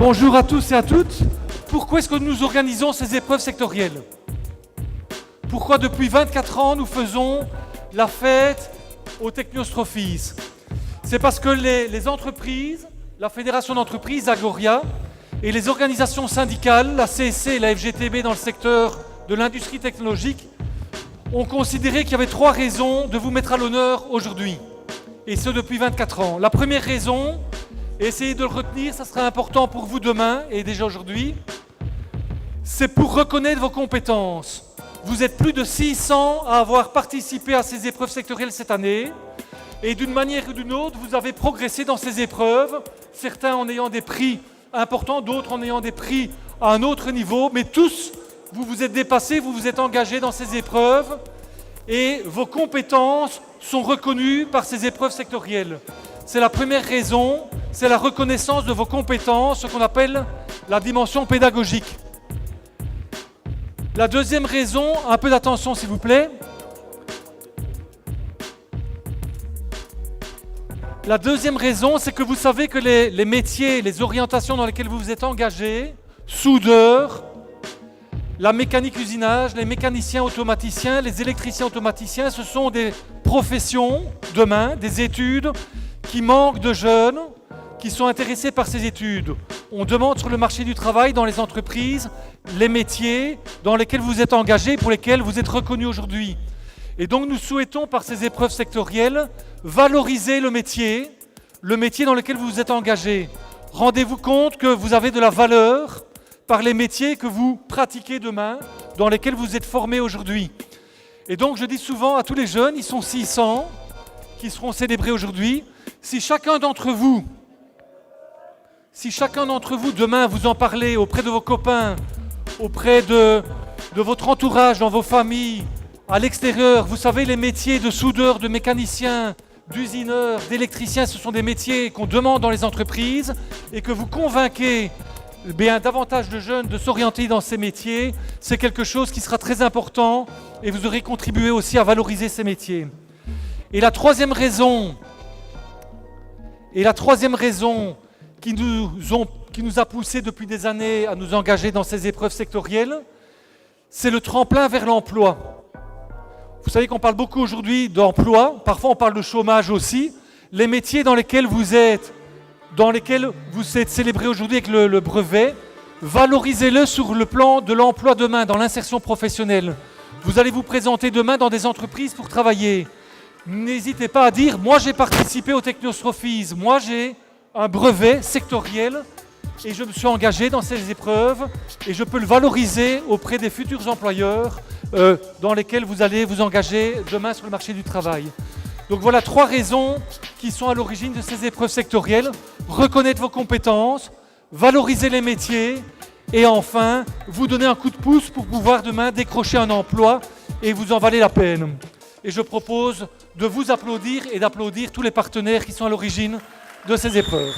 Bonjour à tous et à toutes. Pourquoi est-ce que nous organisons ces épreuves sectorielles? Pourquoi depuis 24 ans nous faisons la fête aux Technostrophies? C'est parce que les entreprises, la Fédération d'entreprises, Agoria, et les organisations syndicales, la CSC et la FGTB dans le secteur de l'industrie technologique, ont considéré qu'il y avait 3 raisons de vous mettre à l'honneur aujourd'hui. Et ce depuis 24 ans. La première raison, et essayez de le retenir, ça sera important pour vous demain et déjà aujourd'hui, c'est pour reconnaître vos compétences. Vous êtes plus de 600 à avoir participé à ces épreuves sectorielles cette année. Et d'une manière ou d'une autre, vous avez progressé dans ces épreuves, certains en ayant des prix importants, d'autres en ayant des prix à un autre niveau, mais tous, vous vous êtes dépassés, vous vous êtes engagés dans ces épreuves et vos compétences sont reconnues par ces épreuves sectorielles. C'est la première raison, c'est la reconnaissance de vos compétences, ce qu'on appelle la dimension pédagogique. La deuxième raison, un peu d'attention s'il vous plaît. La deuxième raison, c'est que vous savez que les métiers, les orientations dans lesquelles vous vous êtes engagés, soudeurs, la mécanique usinage, les mécaniciens automaticiens, les électriciens automaticiens, ce sont des professions demain, des études qui manquent de jeunes qui sont intéressés par ces études. On demande sur le marché du travail, dans les entreprises, les métiers dans lesquels vous êtes engagés, pour lesquels vous êtes reconnus aujourd'hui. Et donc nous souhaitons, par ces épreuves sectorielles, valoriser le métier dans lequel vous vous êtes engagé. Rendez-vous compte que vous avez de la valeur par les métiers que vous pratiquez demain, dans lesquels vous êtes formés aujourd'hui. Et donc je dis souvent à tous les jeunes, ils sont 600, qui seront célébrés aujourd'hui, si chacun d'entre vous demain vous en parlez auprès de vos copains, auprès de votre entourage, dans vos familles, à l'extérieur, vous savez, les métiers de soudeur, de mécanicien, d'usineur, d'électricien, ce sont des métiers qu'on demande dans les entreprises et que vous convainquez davantage de jeunes de s'orienter dans ces métiers, c'est quelque chose qui sera très important et vous aurez contribué aussi à valoriser ces métiers. Et la troisième raison qui nous a poussé depuis des années à nous engager dans ces épreuves sectorielles, c'est le tremplin vers l'emploi. Vous savez qu'on parle beaucoup aujourd'hui d'emploi, parfois on parle de chômage aussi. Les métiers dans lesquels vous êtes célébrés aujourd'hui avec le brevet, valorisez-le sur le plan de l'emploi demain, dans l'insertion professionnelle. Vous allez vous présenter demain dans des entreprises pour travailler. N'hésitez pas à dire « moi j'ai participé aux Technostrophies, moi j'ai un brevet sectoriel et je me suis engagé dans ces épreuves et je peux le valoriser auprès des futurs employeurs dans lesquels vous allez vous engager demain sur le marché du travail. » Donc voilà 3 raisons qui sont à l'origine de ces épreuves sectorielles. Reconnaître vos compétences, valoriser les métiers et enfin vous donner un coup de pouce pour pouvoir demain décrocher un emploi et vous en valez la peine. Et je propose de vous applaudir et d'applaudir tous les partenaires qui sont à l'origine de ces épreuves.